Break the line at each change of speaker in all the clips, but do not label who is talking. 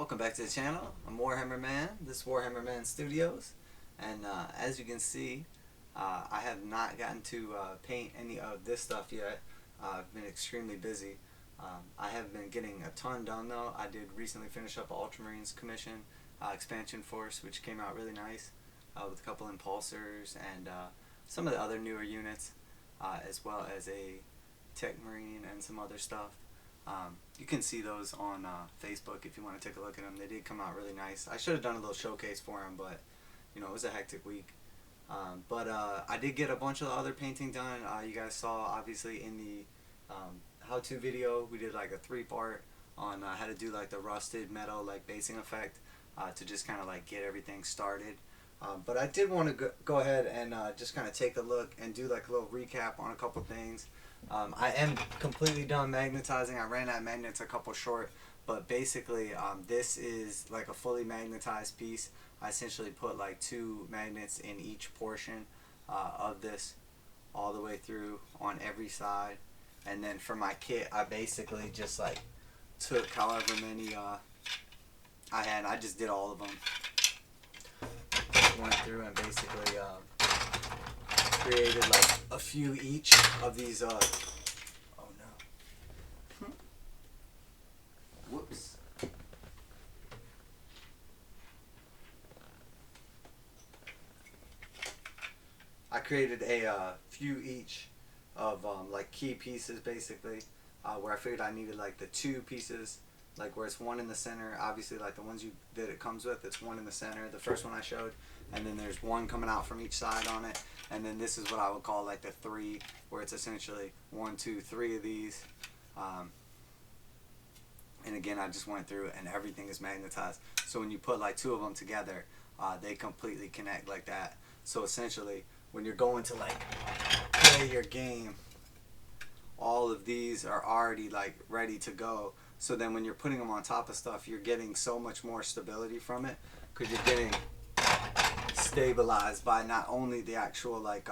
Welcome back to the channel. I'm Warhammer Man. This is Warhammer Man Studios, and as you can see, I have not gotten to paint any of this stuff yet. I've been extremely busy. I have been getting a ton done though. I did recently finish up Ultramarines commission expansion force, which came out really nice with a couple impulsors and some of the other newer units, as well as a Tech Marine and some other stuff. You can see those on Facebook if you want to take a look at them. They did come out really nice. I should have done a little showcase for them, but you know, it was a hectic week. I did get a bunch of other painting done. You guys saw obviously in the how-to video, we did like a 3-part on how to do like the rusted metal like basing effect to just kind of like get everything started. But I did want to go ahead and just kind of take a look and do like a little recap on a couple things. I am completely done magnetizing. I ran out of magnets a couple short, but basically this is like a fully magnetized piece. I essentially put like 2 magnets in each portion of this all the way through on every side, and then for my kit I basically just like took however many I had. I just did all of them. Went through and basically created like a few each of these oh no. Whoops. I created a few each of like key pieces basically, where I figured I needed like the 2 pieces, like where it's 1 in the center. Obviously like the ones that it comes with, it's 1 in the center, the first one I showed, and then there's 1 coming out from each side on it, and then this is what I would call like the 3, where it's essentially 1, 2, 3 of these. And again, I just went through and everything is magnetized, so when you put like 2 of them together, they completely connect like that. So essentially when you're going to like play your game, all of these are already like ready to go. So then when you're putting them on top of stuff, you're getting so much more stability from it, because you're getting stabilized by not only the actual like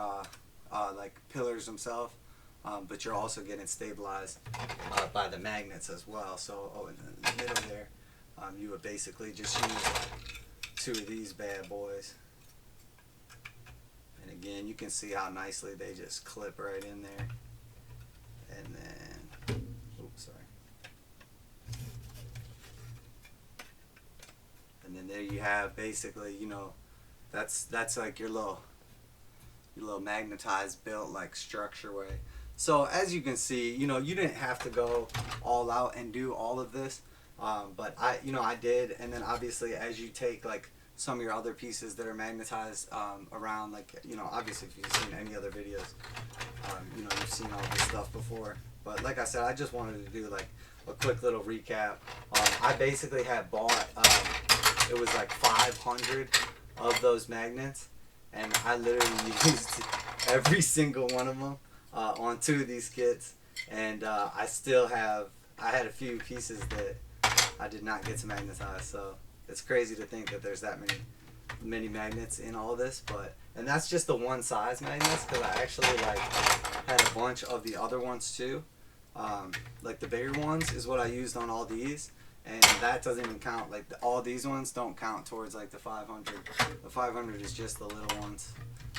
pillars themselves, but you're also getting stabilized by the magnets as well. So in the middle there, you would basically just use 2 of these bad boys, and again you can see how nicely they just clip right in there. And then, oops, sorry. And then there you have basically, you know, that's like your little magnetized built like structure way. So as you can see, you know, you didn't have to go all out and do all of this, but I did. And then obviously as you take like some of your other pieces that are magnetized around, like, you know, obviously if you've seen any other videos, you know, you've seen all this stuff before. But like I said, I just wanted to do like a quick little recap. I basically had bought, it was like 500 of those magnets, and I literally used every single one of them on 2 of these kits, and I had a few pieces that I did not get to magnetize. So it's crazy to think that there's that many magnets in all this. And that's just the one size magnets, because I actually like had a bunch of the other ones too. Like the bigger ones is what I used on all these, and that doesn't even count. Like all these ones don't count towards like the 500. The 500 is just the little ones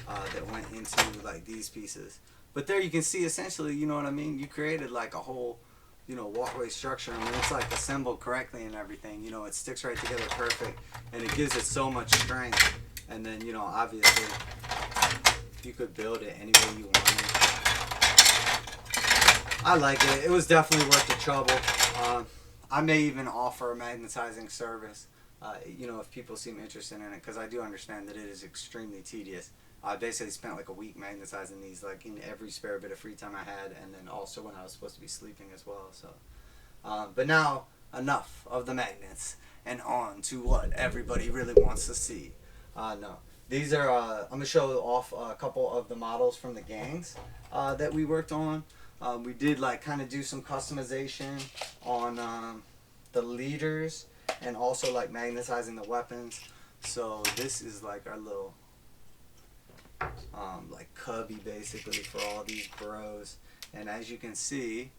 that went into like these pieces. But there you can see essentially, you know what I mean, you created like a whole, you know, walkway structure. I mean, it's like assembled correctly and everything. You know, it sticks right together perfect, and it gives it so much strength. And then, you know, obviously you could build it any way you wanted. I like it. It was definitely worth the trouble. I may even offer a magnetizing service, you know, if people seem interested in it, because I do understand that it is extremely tedious. I basically spent like a week magnetizing these, like in every spare bit of free time I had, and then also when I was supposed to be sleeping as well. So, but now enough of the magnets, and on to what everybody really wants to see. No, these are I'm gonna show off a couple of the models from the gangs that we worked on. We did like kind of do some customization on the leaders, and also like magnetizing the weapons. So this is like our little like cubby basically for all these bros. And as you can see,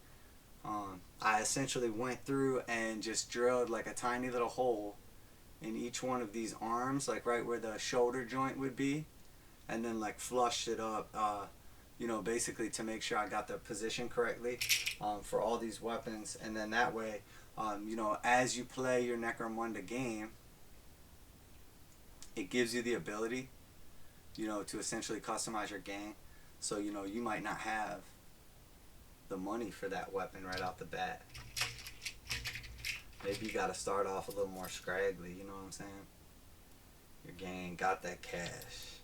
I essentially went through and just drilled like a tiny little hole in each one of these arms, like right where the shoulder joint would be, and then like flushed it up, you know, basically to make sure I got the position correctly for all these weapons. And then that way, you know, as you play your Necromunda game, it gives you the ability, you know, to essentially customize your gang. So, you know, you might not have the money for that weapon right off the bat. Maybe you got to start off a little more scraggly, you know what I'm saying? Your gang got that cash.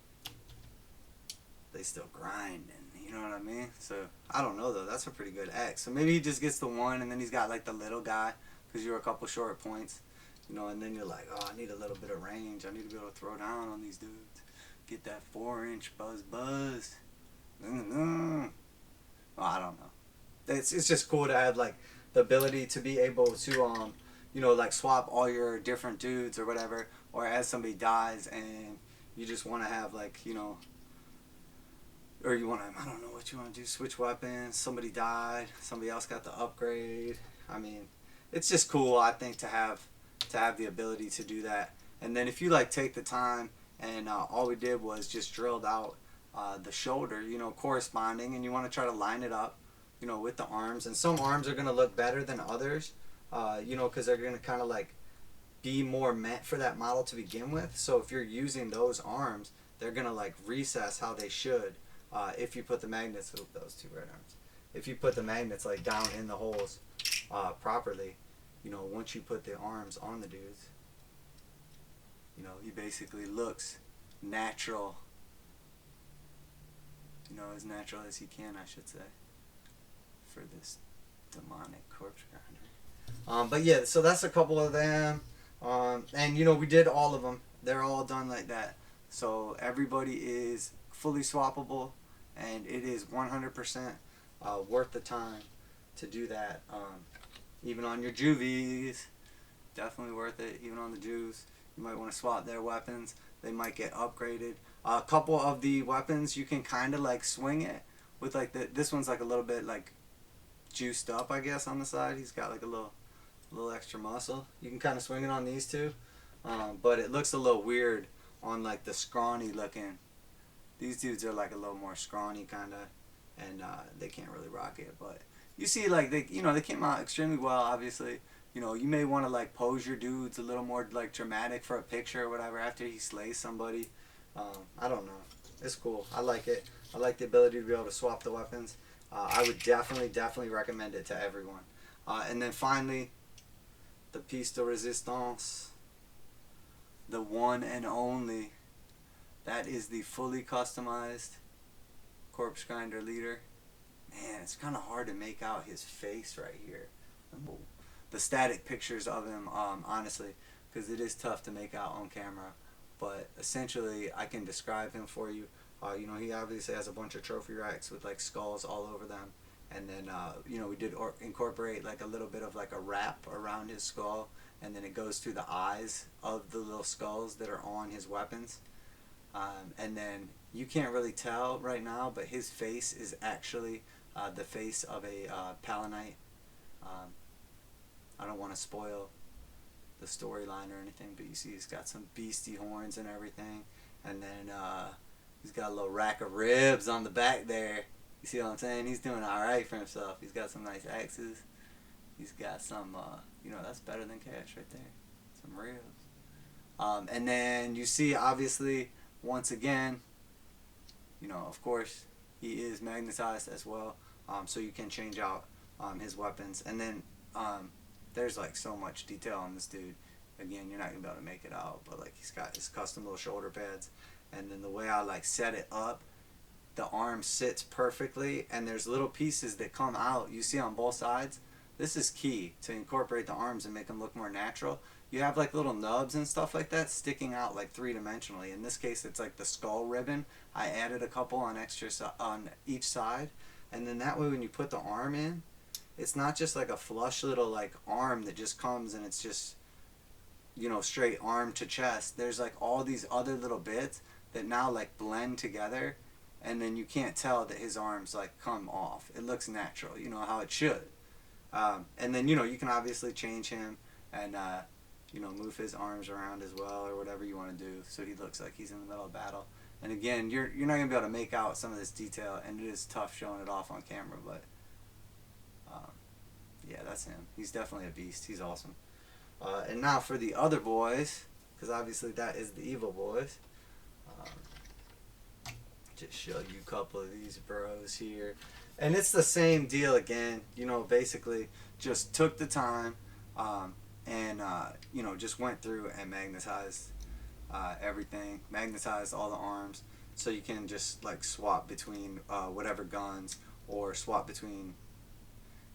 They still grinding, you know what I mean? So, I don't know though, that's a pretty good X. So maybe he just gets the one and then he's got like the little guy because you're a couple short points, you know, and then you're like, oh, I need a little bit of range. I need to be able to throw down on these dudes. Get that 4-inch buzz. Well, I don't know. It's just cool to have like the ability to be able to you know, like swap all your different dudes or whatever, or as somebody dies and you just want to have like, you know, or you want to, I don't know what you want to do, switch weapons, somebody died, somebody else got the upgrade. I mean, it's just cool, I think, to have the ability to do that. And then if you like take the time and all we did was just drilled out the shoulder, you know, corresponding, and you want to try to line it up, you know, with the arms. And some arms are going to look better than others, you know, because they're going to kind of like be more meant for that model to begin with. So if you're using those arms, they're going to like recess how they should if you put the magnets, oh, those two red arms, if you put the magnets like down in the holes properly, you know, once you put the arms on the dudes, you know, he basically looks natural, you know, as natural as he can, I should say, for this demonic corpse grinder. But yeah, so that's a couple of them. And you know, we did all of them. They're all done like that. So everybody is fully swappable, and it is 100% worth the time to do that. Even on your juvies, definitely worth it. Even on the Jews, you might want to swap their weapons. They might get upgraded. A couple of the weapons you can kind of like swing it with, like this one's like a little bit like juiced up, I guess, on the side. He's got like a little extra muscle. You can kind of swing it on these two, but it looks a little weird on like the scrawny looking. These dudes are like a little more scrawny kind of, and they can't really rock it. But you see, like they, you know, they came out extremely well. Obviously, you know, you may want to like pose your dudes a little more like dramatic for a picture or whatever after he slays somebody. I don't know. It's cool. I like it. I like the ability to be able to swap the weapons. I would definitely recommend it to everyone. And then finally, the piece de resistance, the one and only. That is the fully customized corpse grinder leader. Man, it's kind of hard to make out his face right here. The static pictures of him, honestly, because it is tough to make out on camera. But essentially, I can describe him for you. You know, he obviously has a bunch of trophy racks with like skulls all over them. And then, you know, we did incorporate like a little bit of like a wrap around his skull. And then it goes through the eyes of the little skulls that are on his weapons. And then you can't really tell right now, but his face is actually the face of a Palanite. I don't want to spoil the storyline or anything, but you see he's got some beastie horns and everything. And then he's got a little rack of ribs on the back there. You see what I'm saying? He's doing alright for himself. He's got some nice axes. He's got some, you know, that's better than cash right there. Some ribs. And then you see, obviously, once again, you know, of course, he is magnetized as well. So you can change out his weapons. And then there's like so much detail on this dude. Again, you're not going to be able to make it out. But like he's got his custom little shoulder pads. And then the way I like set it up, the arm sits perfectly. And there's little pieces that come out. You see on both sides. This is key to incorporate the arms and make them look more natural. You have like little nubs and stuff like that sticking out like three-dimensionally. In this case, it's like the skull ribbon. I added a couple on on each side, and then that way when you put the arm in, it's not just like a flush little like arm that just comes and it's just, you know, straight arm to chest. There's like all these other little bits that now like blend together, and then you can't tell that his arms like come off. It looks natural, you know how it should. And then, you know, you can obviously change him and, you know, move his arms around as well, or whatever you want to do, so he looks like he's in the middle of battle. And again, you're not going to be able to make out some of this detail, and it is tough showing it off on camera, but yeah, that's him. He's definitely a beast. He's awesome. And now for the other boys, because obviously that is the evil boys. Just show you a couple of these bros here. And it's the same deal again. You know, basically just took the time and, you know, just went through and magnetized everything. Magnetized all the arms. So you can just like swap between whatever guns, or swap between,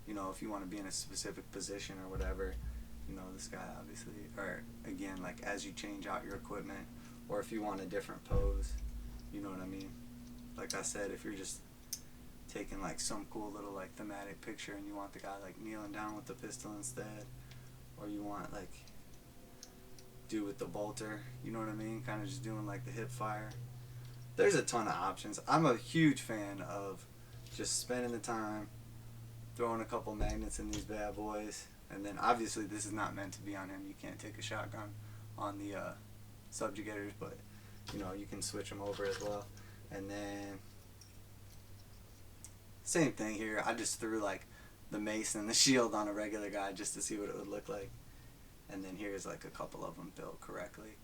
you know, if you want to be in a specific position or whatever. You know, this guy obviously, or again, like as you change out your equipment, or if you want a different pose, you know what I mean? Like I said, if you're just taking like some cool little like thematic picture and you want the guy like kneeling down with the pistol instead, or you want like do with the bolter, you know what I mean? Kind of just doing like the hip fire. There's a ton of options. I'm a huge fan of just spending the time, throwing a couple magnets in these bad boys, and then obviously this is not meant to be on him. You can't take a shotgun on the Subjugators, but you know, you can switch them over as well. And then same thing here. I just threw like the mace and the shield on a regular guy just to see what it would look like. And then here's like a couple of them built correctly.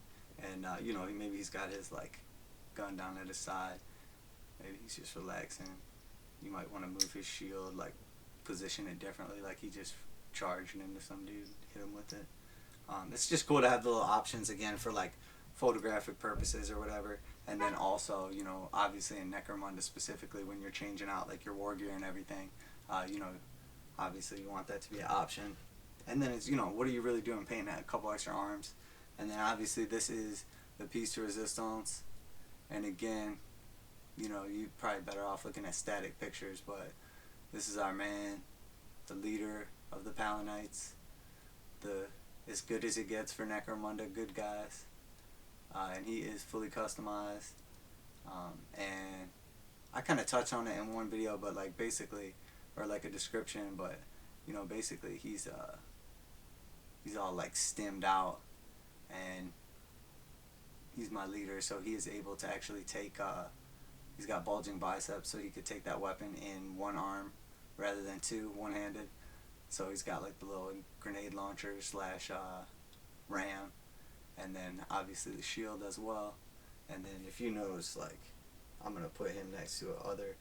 And you know, maybe he's got his like gun down at his side. Maybe he's just relaxing. You might want to move his shield, like position it differently, like he just charging into some dude, hit him with it. It's just cool to have the little options again for like photographic purposes or whatever. And then also, you know, obviously in Necromunda specifically, when you're changing out like your war gear and everything, you know, obviously you want that to be an option. And then it's, you know, what are you really doing painting that? A couple extra arms. And then obviously this is the piece de resistance. And again, you know, you're probably better off looking at static pictures, but this is our man, the leader of the Palanites, the as good as it gets for Necromunda, good guys. And he is fully customized. And I kind of touch on it in one video, but like basically, or like a description, but you know, basically he's all like stemmed out, and he's my leader, so he is able to actually take, he's got bulging biceps, so he could take that weapon in one arm rather than two, one-handed. So he's got like the little grenade launcher slash ram, and then obviously the shield as well. And then if you notice, like, I'm going to put him next to another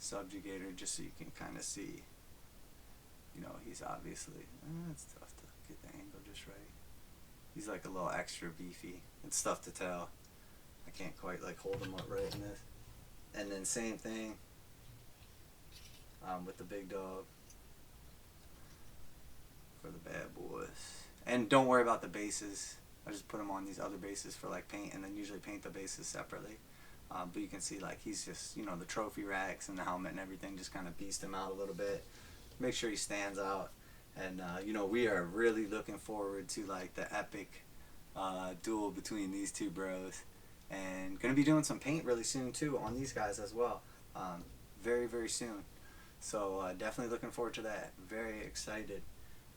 subjugator just so you can kind of see, you know, he's obviously, it's tough to get the angle just right. He's like a little extra beefy. It's tough to tell. I can't quite like hold him up right in this. And then same thing with the big dog for the bad boys. And don't worry about the bases. I just put them on these other bases for like paint, and then usually paint the bases separately. But you can see like he's just, you know, the trophy racks and the helmet and everything just kind of beast him out a little bit. Make sure he stands out. And you know, we are really looking forward to like the epic duel between these two bros, and gonna be doing some paint really soon too on these guys as well, very very soon. So definitely looking forward to that. Very excited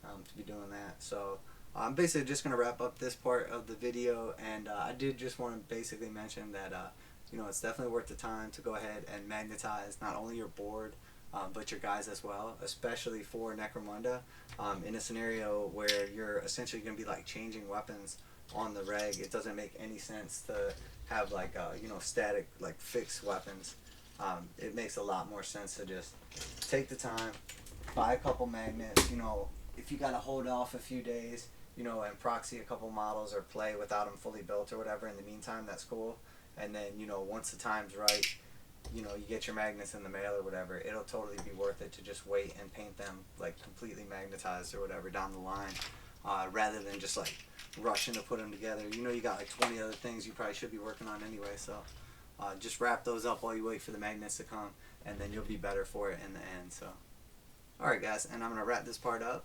to be doing that. So I'm basically just gonna wrap up this part of the video, and I did just want to basically mention that you know, it's definitely worth the time to go ahead and magnetize not only your board, but your guys as well, especially for Necromunda, in a scenario where you're essentially going to be like changing weapons on the reg. It doesn't make any sense to have like you know, static like fixed weapons. It makes a lot more sense to just take the time, buy a couple magnets. You know, if you got to hold off a few days, you know, and proxy a couple models or play without them fully built or whatever in the meantime, that's cool. And then, you know, once the time's right, you know, you get your magnets in the mail or whatever, it'll totally be worth it to just wait and paint them like completely magnetized or whatever down the line, rather than just like rushing to put them together. You know, you got like 20 other things you probably should be working on anyway, so just wrap those up while you wait for the magnets to come, and then you'll be better for it in the end. So alright guys, and I'm going to wrap this part up.